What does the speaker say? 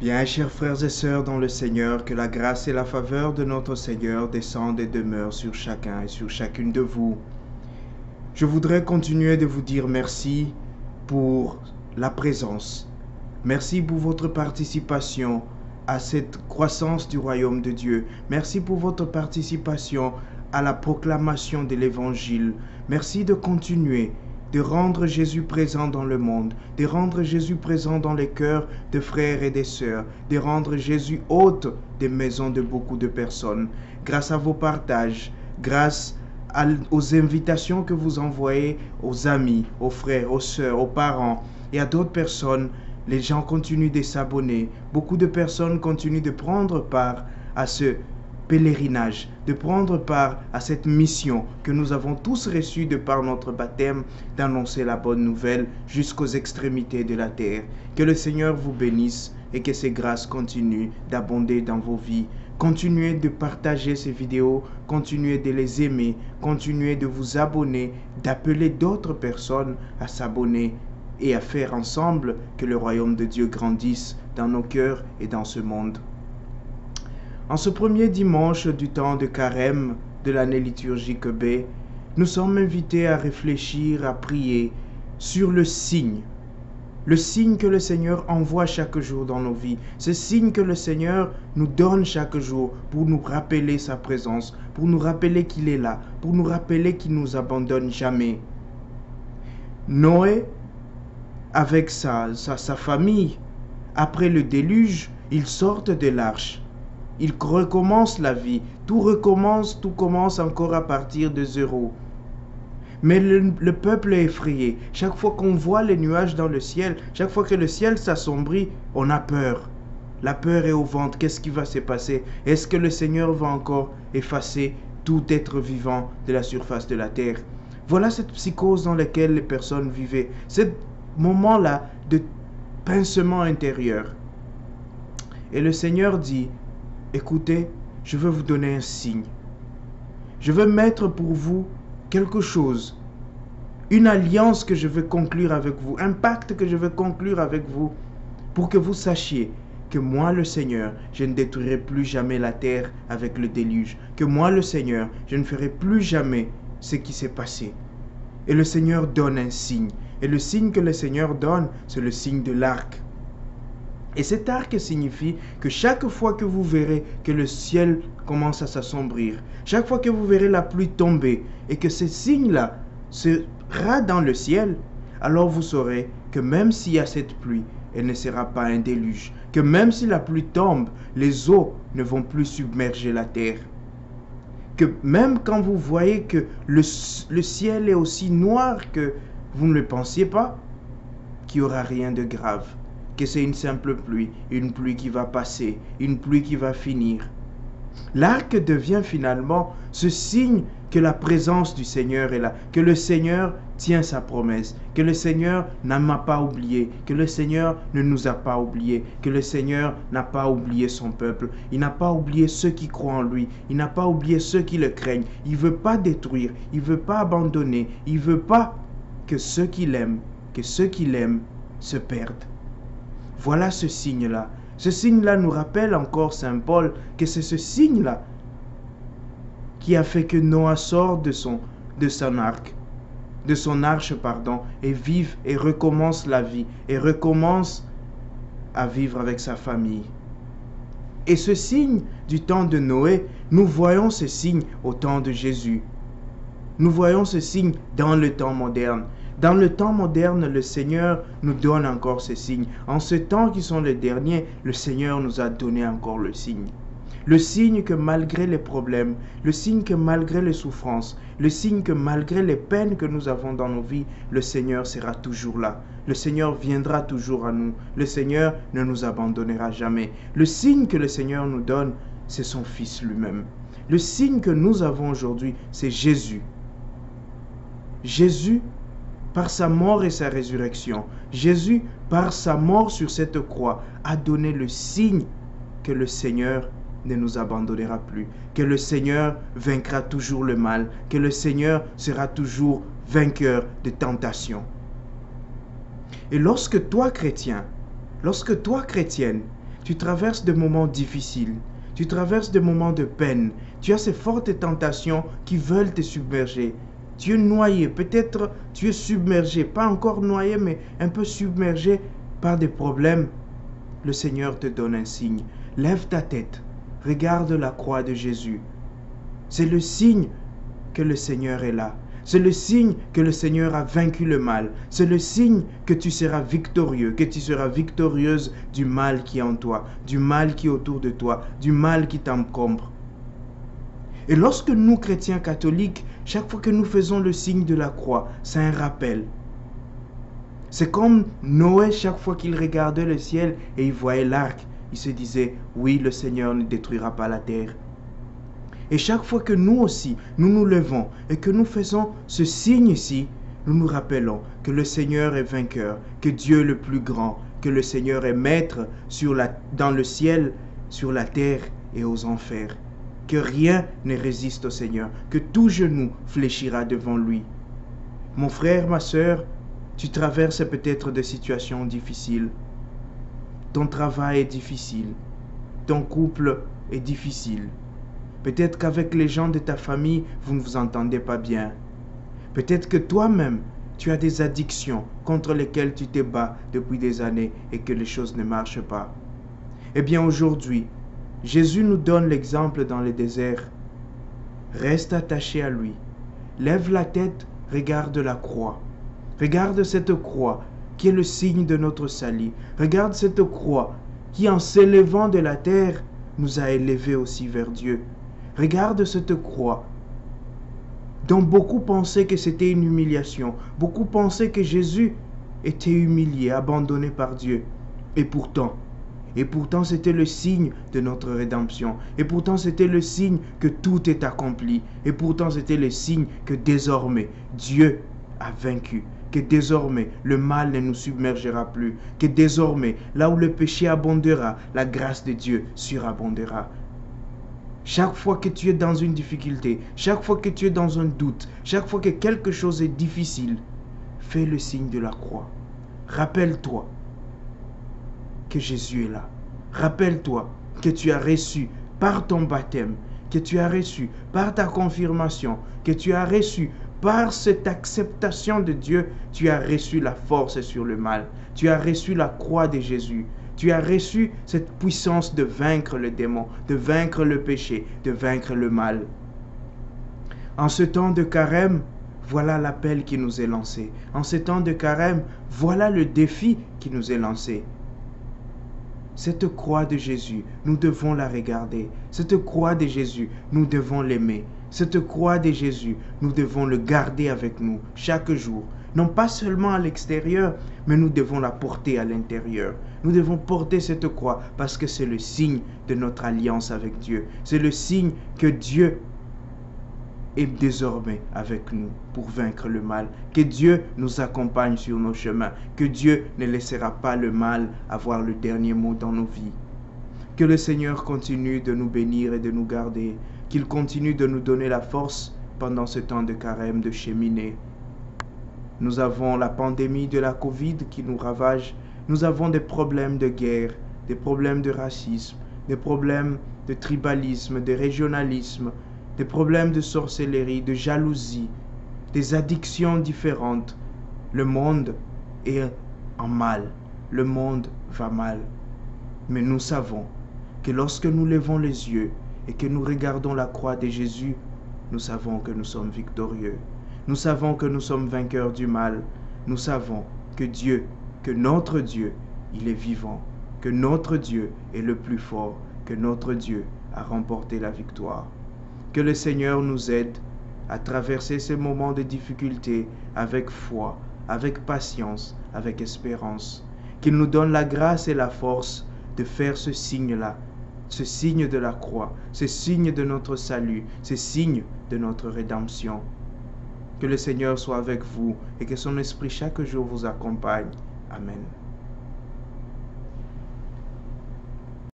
Bien, chers frères et sœurs dans le Seigneur, que la grâce et la faveur de notre Seigneur descendent et demeurent sur chacun et sur chacune de vous. Je voudrais continuer de vous dire merci pour la présence. Merci pour votre participation à cette croissance du royaume de Dieu. Merci pour votre participation à la proclamation de l'Évangile. Merci de continuer de rendre Jésus présent dans le monde, de rendre Jésus présent dans les cœurs de frères et de sœurs, de rendre Jésus hôte des maisons de beaucoup de personnes. Grâce à vos partages, grâce aux invitations que vous envoyez aux amis, aux frères, aux sœurs, aux parents et à d'autres personnes, les gens continuent de s'abonner. Beaucoup de personnes continuent de prendre part à ce pèlerinage, de prendre part à cette mission que nous avons tous reçue de par notre baptême, d'annoncer la bonne nouvelle jusqu'aux extrémités de la terre. Que le Seigneur vous bénisse et que ses grâces continuent d'abonder dans vos vies. Continuez de partager ces vidéos, continuez de les aimer, continuez de vous abonner, d'appeler d'autres personnes à s'abonner et à faire ensemble que le royaume de Dieu grandisse dans nos cœurs et dans ce monde. En ce premier dimanche du temps de carême de l'année liturgique B, nous sommes invités à réfléchir, à prier sur le signe que le Seigneur envoie chaque jour dans nos vies, ce signe que le Seigneur nous donne chaque jour pour nous rappeler sa présence, pour nous rappeler qu'il est là, pour nous rappeler qu'il ne nous abandonne jamais. Noé, avec sa famille, après le déluge, ils sortent de l'arche. Ils recommencent la vie. Tout commence encore à partir de zéro. Mais le peuple est effrayé. Chaque fois qu'on voit les nuages dans le ciel, chaque fois que le ciel s'assombrit, on a peur. La peur est au ventre. Qu'est-ce qui va se passer? Est-ce que le Seigneur va encore effacer tout être vivant de la surface de la terre? Voilà cette psychose dans laquelle les personnes vivaient. Ce moment-là de pincement intérieur. Et le Seigneur dit, écoutez, je veux vous donner un signe. Je veux mettre pour vous quelque chose, une alliance que je veux conclure avec vous, un pacte que je veux conclure avec vous, pour que vous sachiez que moi, le Seigneur, je ne détruirai plus jamais la terre avec le déluge, que moi, le Seigneur, je ne ferai plus jamais ce qui s'est passé. Et le Seigneur donne un signe. Et le signe que le Seigneur donne, c'est le signe de l'arc. Et cet arc signifie que chaque fois que vous verrez que le ciel commence à s'assombrir, chaque fois que vous verrez la pluie tomber et que ce signe-là sera dans le ciel, alors vous saurez que même s'il y a cette pluie, elle ne sera pas un déluge. Que même si la pluie tombe, les eaux ne vont plus submerger la terre. Que même quand vous voyez que le ciel est aussi noir que vous ne le pensiez pas, qu'il n'y aura rien de grave. Que c'est une simple pluie, une pluie qui va passer, une pluie qui va finir. L'arc devient finalement ce signe que la présence du Seigneur est là, que le Seigneur tient sa promesse, que le Seigneur n'a pas oublié, que le Seigneur ne nous a pas oubliés, que le Seigneur n'a pas oublié son peuple, il n'a pas oublié ceux qui croient en lui, il n'a pas oublié ceux qui le craignent, il ne veut pas détruire, il ne veut pas abandonner, il ne veut pas que ceux qui l'aiment se perdent. Voilà ce signe-là. Ce signe-là nous rappelle encore Saint Paul que c'est ce signe-là qui a fait que Noah sort de son arche, et vive et recommence la vie, et recommence à vivre avec sa famille. Et ce signe du temps de Noé, nous voyons ce signe au temps de Jésus. Nous voyons ce signe dans le temps moderne. Dans le temps moderne, le Seigneur nous donne encore ces signes. En ce temps qui sont les derniers, le Seigneur nous a donné encore le signe. Le signe que malgré les problèmes, le signe que malgré les souffrances, le signe que malgré les peines que nous avons dans nos vies, le Seigneur sera toujours là. Le Seigneur viendra toujours à nous. Le Seigneur ne nous abandonnera jamais. Le signe que le Seigneur nous donne, c'est son Fils lui-même. Le signe que nous avons aujourd'hui, c'est Jésus. Jésus, par sa mort et sa résurrection, Jésus, par sa mort sur cette croix, a donné le signe que le Seigneur ne nous abandonnera plus, que le Seigneur vaincra toujours le mal, que le Seigneur sera toujours vainqueur de tentations. Et lorsque toi, chrétien, lorsque toi, chrétienne, tu traverses des moments difficiles, tu traverses des moments de peine, tu as ces fortes tentations qui veulent te submerger. Tu es noyé, peut-être tu es submergé, pas encore noyé, mais un peu submergé par des problèmes. Le Seigneur te donne un signe. Lève ta tête, regarde la croix de Jésus. C'est le signe que le Seigneur est là. C'est le signe que le Seigneur a vaincu le mal. C'est le signe que tu seras victorieux, que tu seras victorieuse du mal qui est en toi, du mal qui est autour de toi, du mal qui t'encombre. Et lorsque nous, chrétiens catholiques, chaque fois que nous faisons le signe de la croix, c'est un rappel. C'est comme Noé, chaque fois qu'il regardait le ciel et il voyait l'arc, il se disait, oui, le Seigneur ne détruira pas la terre. Et chaque fois que nous aussi, nous nous levons et que nous faisons ce signe ici, nous nous rappelons que le Seigneur est vainqueur, que Dieu est le plus grand, que le Seigneur est maître dans le ciel, sur la terre et aux enfers. Que rien ne résiste au Seigneur, que tout genou fléchira devant lui. Mon frère, ma sœur, tu traverses peut-être des situations difficiles. Ton travail est difficile. Ton couple est difficile. Peut-être qu'avec les gens de ta famille, vous ne vous entendez pas bien. Peut-être que toi-même, tu as des addictions contre lesquelles tu te bats depuis des années et que les choses ne marchent pas. Eh bien aujourd'hui, Jésus nous donne l'exemple dans le désert. Reste attaché à lui. Lève la tête, regarde la croix. Regarde cette croix qui est le signe de notre salut. Regarde cette croix qui, en s'élevant de la terre, nous a élevés aussi vers Dieu. Regarde cette croix dont beaucoup pensaient que c'était une humiliation. Beaucoup pensaient que Jésus était humilié, abandonné par Dieu. Et pourtant, c'était le signe de notre rédemption. Et pourtant, c'était le signe que tout est accompli. Et pourtant, c'était le signe que désormais, Dieu a vaincu. Que désormais, le mal ne nous submergera plus. Que désormais, là où le péché abondera, la grâce de Dieu surabondera. Chaque fois que tu es dans une difficulté, chaque fois que tu es dans un doute, chaque fois que quelque chose est difficile, fais le signe de la croix. Rappelle-toi que Jésus est là. Rappelle-toi que tu as reçu par ton baptême, que tu as reçu par ta confirmation, que tu as reçu par cette acceptation de Dieu, tu as reçu la force sur le mal. Tu as reçu la croix de Jésus. Tu as reçu cette puissance de vaincre le démon, de vaincre le péché, de vaincre le mal. En ce temps de carême, voilà l'appel qui nous est lancé. En ce temps de carême, voilà le défi qui nous est lancé. Cette croix de Jésus, nous devons la regarder. Cette croix de Jésus, nous devons l'aimer. Cette croix de Jésus, nous devons le garder avec nous chaque jour. Non pas seulement à l'extérieur, mais nous devons la porter à l'intérieur. Nous devons porter cette croix parce que c'est le signe de notre alliance avec Dieu. C'est le signe que Dieu est désormais avec nous pour vaincre le mal. Que Dieu nous accompagne sur nos chemins. Que Dieu ne laissera pas le mal avoir le dernier mot dans nos vies. Que le Seigneur continue de nous bénir et de nous garder. Qu'il continue de nous donner la force pendant ce temps de carême, de cheminer. Nous avons la pandémie de la Covid qui nous ravage. Nous avons des problèmes de guerre, des problèmes de racisme, des problèmes de tribalisme, de régionalisme, des problèmes de sorcellerie, de jalousie, des addictions différentes. Le monde est en mal. Le monde va mal. Mais nous savons que lorsque nous levons les yeux et que nous regardons la croix de Jésus, nous savons que nous sommes victorieux. Nous savons que nous sommes vainqueurs du mal. Nous savons que Dieu, que notre Dieu, il est vivant, que notre Dieu est le plus fort, que notre Dieu a remporté la victoire. Que le Seigneur nous aide à traverser ces moments de difficulté avec foi, avec patience, avec espérance. Qu'il nous donne la grâce et la force de faire ce signe-là, ce signe de la croix, ce signe de notre salut, ce signe de notre rédemption. Que le Seigneur soit avec vous et que son esprit chaque jour vous accompagne. Amen.